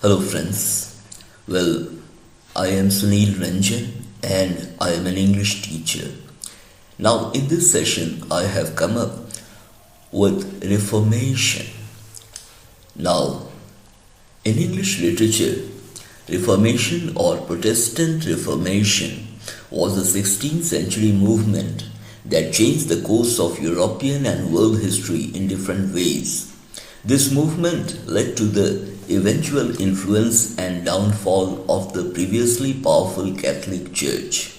Hello friends. Well, I am Sunil Ranjan and I am an English teacher. Now in this session I have come up with Reformation. Now in English literature, Reformation or Protestant Reformation was a 16th century movement that changed the course of European and world history in different ways. This movement led to the eventual influence and downfall of the previously powerful Catholic Church.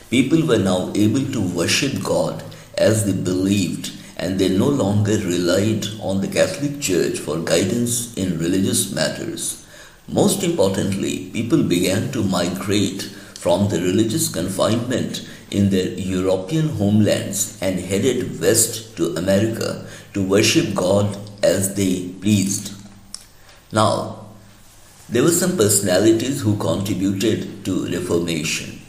People were now able to worship God as they believed, and they no longer relied on the Catholic Church for guidance in religious matters. Most importantly, people began to migrate from the religious confinement in their European homelands and headed west to America to worship God as they pleased. Now, there were some personalities who contributed to Reformation.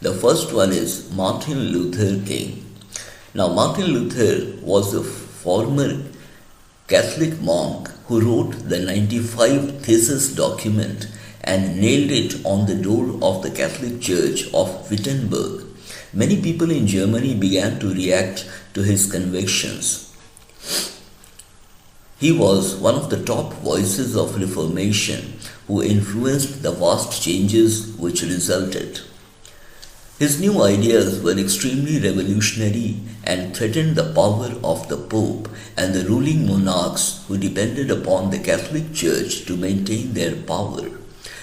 The first one is Martin Luther King. Now, Martin Luther was a former Catholic monk who wrote the 95 Theses document and nailed it on the door of the Catholic Church of Wittenberg. Many people in Germany began to react to his convictions. He was one of the top voices of Reformation who influenced the vast changes which resulted. His new ideas were extremely revolutionary and threatened the power of the Pope and the ruling monarchs who depended upon the Catholic Church to maintain their power.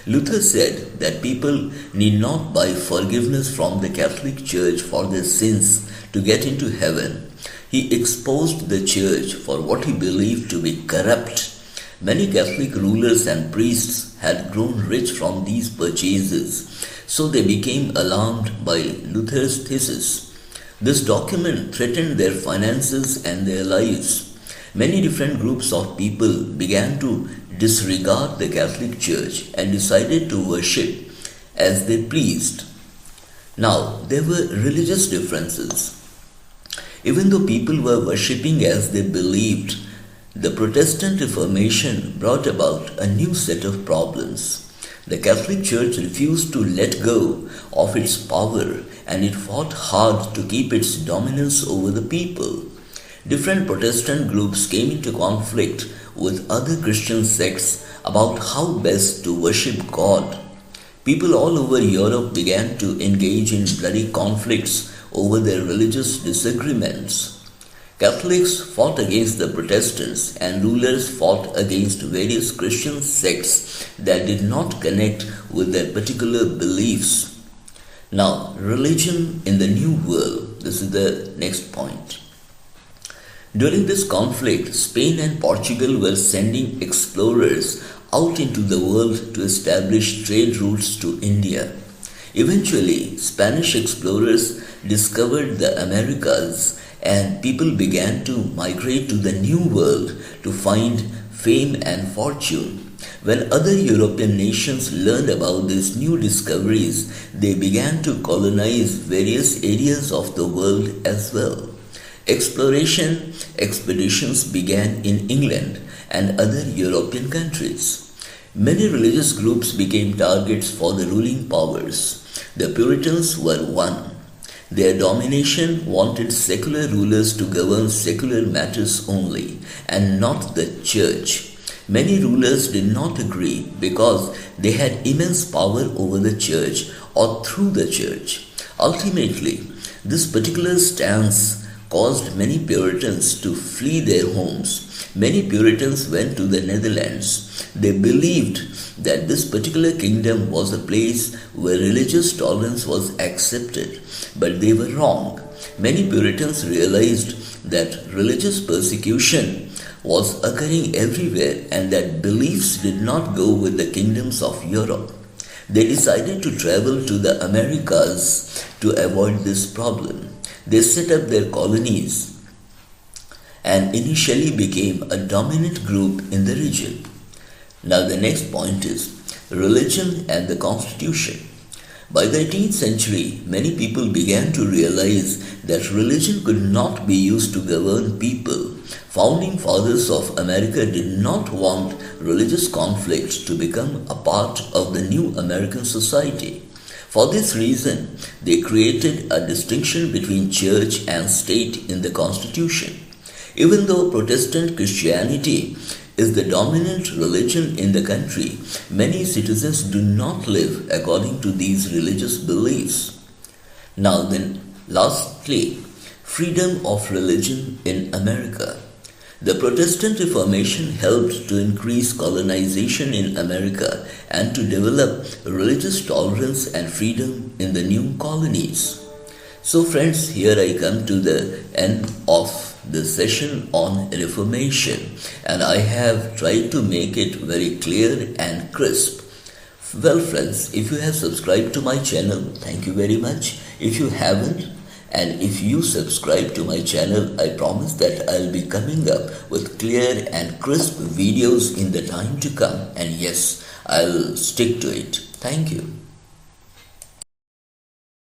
Luther said that people need not buy forgiveness from the Catholic Church for their sins to get into heaven. He exposed the church for what he believed to be corrupt. Many Catholic rulers and priests had grown rich from these purchases, so they became alarmed by Luther's thesis. This document threatened their finances and their lives. Many different groups of people began to disregard the Catholic Church and decided to worship as they pleased. Now, there were religious differences. Even though people were worshipping as they believed, the Protestant Reformation brought about a new set of problems. The Catholic Church refused to let go of its power, and it fought hard to keep its dominance over the people. Different Protestant groups came into conflict with other Christian sects about how best to worship God. People all over Europe began to engage in bloody conflicts over their religious disagreements. Catholics fought against the Protestants, and rulers fought against various Christian sects that did not connect with their particular beliefs. Now, religion in the New World. This is the next point. During this conflict, Spain and Portugal were sending explorers out into the world to establish trade routes to India. Eventually, Spanish explorers discovered the Americas, and people began to migrate to the New World to find fame and fortune. When other European nations learned about these new discoveries, they began to colonize various areas of the world as well. Exploration expeditions began in England and other European countries. Many religious groups became targets for the ruling powers. The Puritans were one. Their domination wanted secular rulers to govern secular matters only, and not the church. Many rulers did not agree because they had immense power over the church or through the church. Ultimately, this particular stance caused many Puritans to flee their homes. Many Puritans went to the Netherlands. They believed that this particular kingdom was a place where religious tolerance was accepted, but they were wrong. Many Puritans realized that religious persecution was occurring everywhere and that beliefs did not go with the kingdoms of Europe. They decided to travel to the Americas to avoid this problem. They set up their colonies and initially became a dominant group in the region. Now the next point is religion and the constitution. By the 18th century, many people began to realize that religion could not be used to govern people. Founding fathers of America did not want religious conflict to become a part of the new American society. For this reason, they created a distinction between church and state in the Constitution. Even though Protestant Christianity is the dominant religion in the country, many citizens do not live according to these religious beliefs. Now then, lastly, freedom of religion in America. The Protestant Reformation helped to increase colonization in America and to develop religious tolerance and freedom in the new colonies. So friends, here I come to the end of the session on Reformation, and I have tried to make it very clear and crisp. Well friends, if you have subscribed to my channel, thank you very much. If you haven't, and if you subscribe to my channel, I promise that I'll be coming up with clear and crisp videos in the time to come, and yes, I'll stick to it. Thank you.